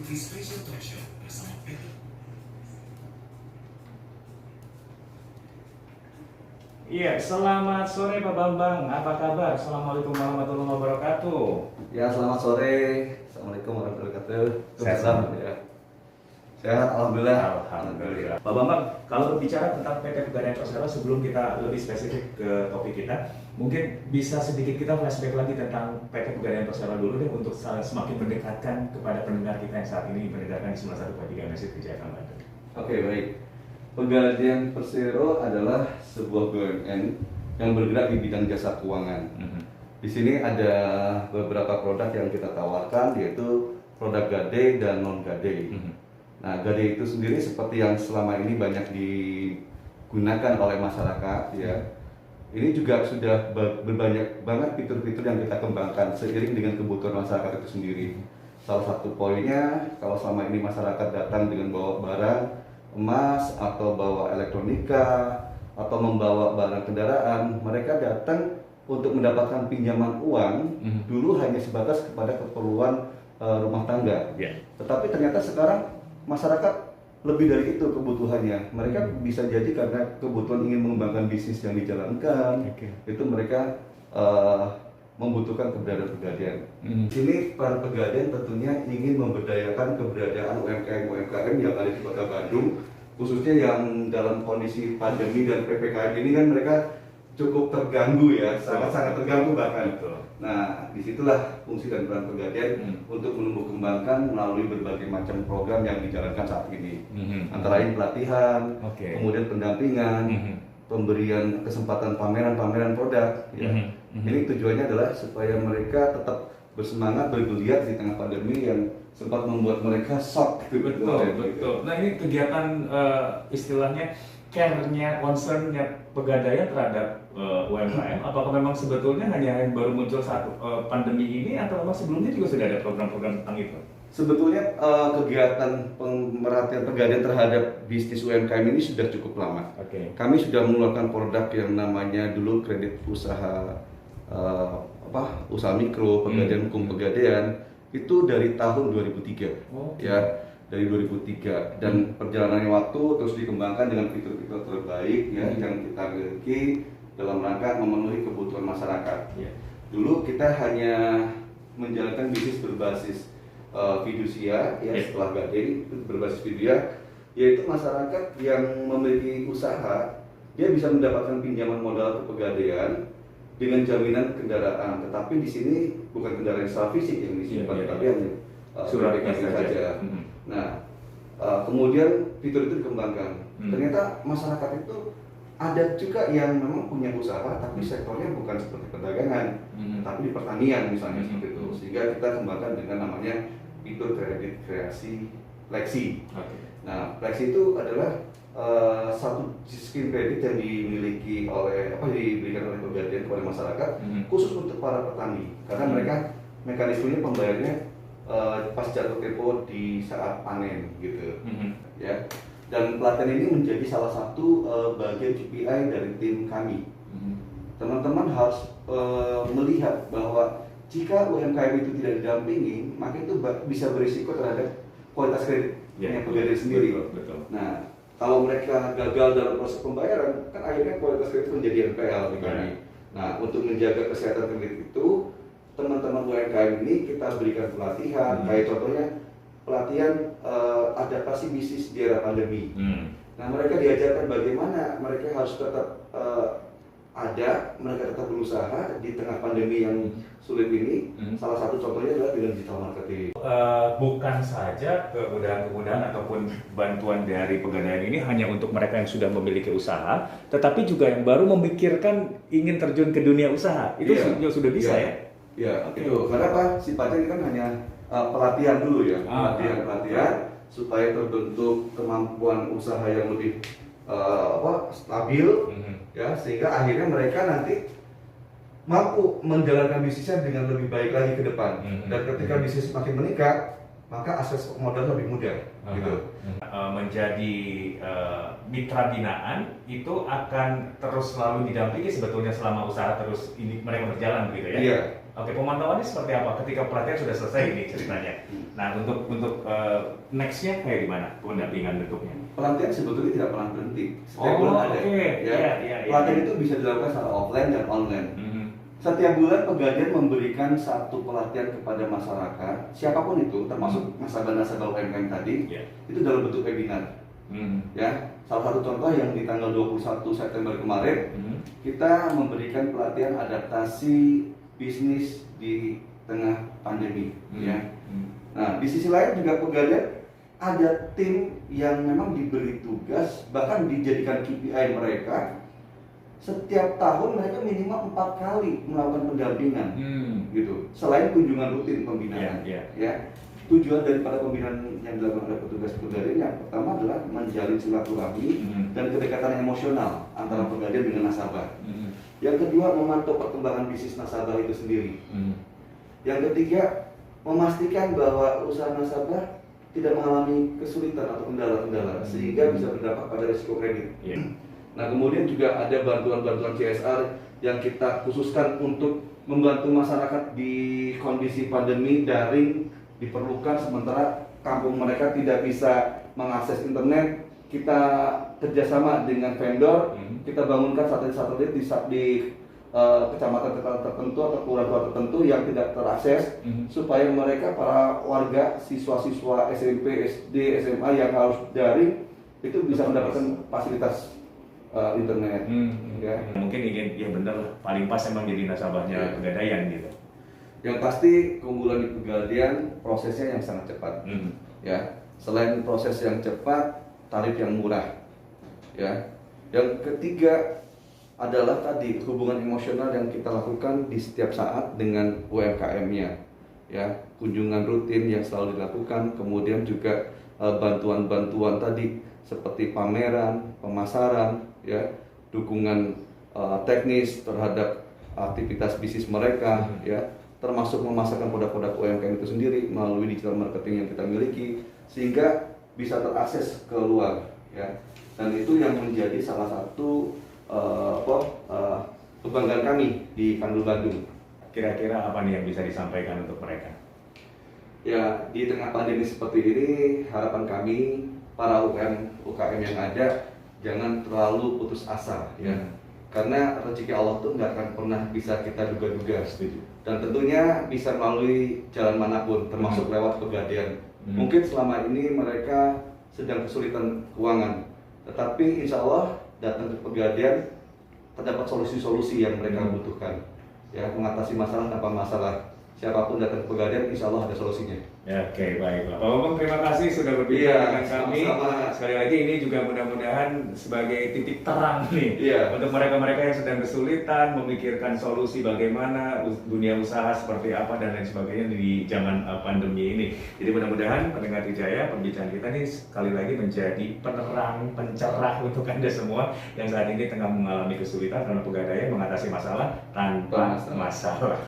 Ikuti Special Talk Show bersama Peter. Iya, selamat sore Pak Bambang. Apa kabar? Assalamualaikum warahmatullahi wabarakatuh. Ya, selamat sore. Assalamualaikum warahmatullahi wabarakatuh. Sehat Selamat ya. Sehat, alhamdulillah. Alhamdulillah. Pak Bambang, kalau berbicara tentang PT Pegadaian Persero, sebelum kita lebih spesifik ke topik kita, mungkin bisa sedikit kita flashback lagi tentang PT Pegadaian Persero dulu deh, untuk semakin mendekatkan kepada pendengar kita yang saat ini mendengarkan di 91.3 Mesir Kejayaan Bandung. Oke, baik. Pegadaian Persero adalah sebuah BUMN yang bergerak di bidang jasa keuangan. Di sini ada beberapa produk yang kita tawarkan, yaitu produk gade dan non gade. Nah, gade itu sendiri seperti yang selama ini banyak digunakan oleh masyarakat, ya. Ini juga sudah berbanyak banget fitur-fitur yang kita kembangkan seiring dengan kebutuhan masyarakat itu sendiri. Salah satu poinnya, kalau selama ini masyarakat datang dengan bawa barang emas atau bawa elektronika atau membawa barang kendaraan, mereka datang untuk mendapatkan pinjaman uang dulu hanya sebatas kepada keperluan rumah tangga. Tetapi ternyata sekarang masyarakat lebih dari itu kebutuhannya. Mereka bisa jadi karena kebutuhan ingin mengembangkan bisnis yang dijalankan, itu mereka membutuhkan keberadaan pegadaian. Ini para pegadaian tentunya ingin memberdayakan keberadaan UMKM yang ada di Kota Bandung, khususnya yang dalam kondisi pandemi dan PPKM ini kan mereka cukup terganggu ya, sangat-sangat terganggu bahkan. Nah, disitulah fungsi dan peran pegadaian untuk menumbuh kembangkan melalui berbagai macam program yang dijalankan saat ini. Antara lain pelatihan, kemudian pendampingan, pemberian kesempatan pameran-pameran produk. Ya. Ini tujuannya adalah supaya mereka tetap bersemangat bergeliat di tengah pandemi yang sempat membuat mereka shock. Betul. Nah, ini kegiatan istilahnya care-nya, concern-nya Pegadaian terhadap UMKM, apakah memang sebetulnya hanya baru muncul saat pandemi ini, atau memang sebelumnya juga sudah ada program-program tentang itu? Sebetulnya kegiatan pemerhatian Pegadaian terhadap bisnis UMKM ini sudah cukup lama. Kami sudah mengeluarkan produk yang namanya dulu kredit usaha usaha mikro, Pegadaian Hukum Pegadaian, itu dari tahun 2003. Ya, dari 2003, dan perjalanannya waktu terus dikembangkan dengan fitur-fitur terbaik ya yang kita miliki dalam rangka memenuhi kebutuhan masyarakat. Dulu kita hanya menjalankan bisnis berbasis fidusia ya, setelah gade itu berbasis fidusia, yaitu masyarakat yang memiliki usaha dia bisa mendapatkan pinjaman modal ke Pegadaian dengan jaminan kendaraan, tetapi di sini bukan kendaraan secara fisik yang disimpan, tapi hanya surat saja. Nah, kemudian fitur itu dikembangkan. Ternyata masyarakat itu ada juga yang memang punya usaha, tapi sektornya bukan seperti perdagangan, tapi di pertanian misalnya seperti itu. Sehingga kita kembangkan dengan namanya fitur kredit kreasi Flexi. Nah, Flexi itu adalah satu sistem kredit yang dimiliki oleh diberikan oleh Pegadaian kepada masyarakat, khusus untuk para petani, karena mereka mekanismenya pembayarannya pas jatuh tempo di saat panen gitu. Ya, dan pelatihan ini menjadi salah satu bagian KPI dari tim kami. Teman-teman harus melihat bahwa jika UMKM itu tidak didampingi, maka itu bisa berisiko terhadap kualitas kredit yang Pegadaian sendiri. Nah, kalau mereka gagal dalam proses pembayaran, kan akhirnya kualitas kredit menjadi NPL di kami. Nah, untuk menjaga kesehatan kredit itu, teman-teman UMKM ini kita berikan pelatihan, kayak contohnya pelatihan adaptasi bisnis di era pandemi. Nah, mereka diajarkan bagaimana mereka harus tetap mereka tetap berusaha di tengah pandemi yang sulit ini. Salah satu contohnya adalah dengan digital marketing. Bukan saja kemudahan-kemudahan ataupun bantuan dari Pegadaian ini hanya untuk mereka yang sudah memiliki usaha, tetapi juga yang baru memikirkan ingin terjun ke dunia usaha. Itu sudah bisa ya? Ya, itu. Karena apa? Sifatnya ini kan hanya pelatihan dulu ya, pelatihan supaya terbentuk kemampuan usaha yang lebih stabil, ya, sehingga akhirnya mereka nanti mampu menjalankan bisnisnya dengan lebih baik lagi ke depan. Dan ketika bisnis makin meningkat, maka akses modal lebih mudah. Gitu. Menjadi mitra binaan itu akan terus selalu didampingi sebetulnya selama usaha terus ini mereka berjalan, begitu ya? Iya. Oke, pemantauannya seperti apa ketika pelatihan sudah selesai ini ceritanya? Nah, untuk next-nya kayak gimana pendampingan bentuknya? Pelatihan sebetulnya tidak pernah berhenti. Setiap Oh, bulan ada. oke. Ya. Iya. Pelatihan itu bisa dilakukan secara offline dan online. Setiap bulan Pegadaian memberikan satu pelatihan kepada masyarakat, siapapun itu, termasuk nasabah-nasabah UMKM tadi, itu dalam bentuk webinar. Ya, salah satu contoh yang di tanggal 21 September kemarin, kita memberikan pelatihan adaptasi bisnis di tengah pandemi. Ya. Nah, di sisi lain juga Pegadaian ada tim yang memang diberi tugas, bahkan dijadikan KPI mereka. Setiap tahun mereka minimal 4 kali melakukan pendampingan, gitu. Selain kunjungan rutin pembinaan, ya. Tujuan daripada pembinaan yang dilakukan oleh petugas Pegadaian yang pertama adalah menjalin silaturahmi dan kedekatan emosional antara Pegadaian dengan nasabah. Yang kedua, memantau perkembangan bisnis nasabah itu sendiri. Yang ketiga, memastikan bahwa usaha nasabah tidak mengalami kesulitan atau kendala-kendala sehingga bisa berdampak pada risiko kredit. Nah, kemudian juga ada bantuan-bantuan CSR yang kita khususkan untuk membantu masyarakat di kondisi pandemi daring diperlukan sementara kampung mereka tidak bisa mengakses internet. Kita kerjasama dengan vendor, kita bangunkan satelit-satelit di kecamatan tertentu atau kelurahan tertentu yang tidak terakses supaya mereka para warga, siswa-siswa SMP, SD, SMA yang harus daring itu bisa mendapatkan fasilitas internet. Ya. Mungkin ingin ya bener lah, paling pas emang jadi nasabahnya Pegadaian gitu. Yang pasti keunggulan di Pegadaian prosesnya yang sangat cepat. Ya, selain proses yang cepat, tarif yang murah. Ya. Yang ketiga adalah tadi hubungan emosional yang kita lakukan di setiap saat dengan UMKM-nya. Ya, kunjungan rutin yang selalu dilakukan, kemudian juga bantuan-bantuan tadi seperti pameran, pemasaran, ya, dukungan teknis terhadap aktivitas bisnis mereka, ya, termasuk memasarkan produk-produk UMKM itu sendiri melalui digital marketing yang kita miliki sehingga bisa terakses ke luar, ya. Dan itu yang menjadi salah satu kebanggaan kami di Kandul Bandung. Kira-kira apa nih yang bisa disampaikan untuk mereka? Ya, di tengah pandemi seperti ini harapan kami para UKM yang ada jangan terlalu putus asa, ya. Karena rezeki Allah tuh nggak akan pernah bisa kita duga-duga. Dan tentunya bisa melalui jalan manapun, termasuk lewat Pegadaian. Mungkin selama ini mereka sedang kesulitan keuangan, tetapi insya Allah datang ke Pegadaian terdapat solusi-solusi yang mereka butuhkan. Ya, mengatasi masalah tanpa masalah. Siapapun datang ke Pegadaian, insya Allah ada solusinya. Ya, oke, baiklah. Pak Bambang, terima kasih sudah berbicara dengan kami. Sama-sama. Sekali lagi ini juga mudah-mudahan sebagai titik terang nih untuk mereka-mereka yang sedang kesulitan memikirkan solusi bagaimana dunia usaha seperti apa dan lain sebagainya di zaman pandemi ini. Jadi mudah-mudahan pendengar Wijaya, pembicaraan kita nih sekali lagi menjadi penerang, pencerah untuk Anda semua yang saat ini tengah mengalami kesulitan karena Pegadaian mengatasi masalah tanpa masalah.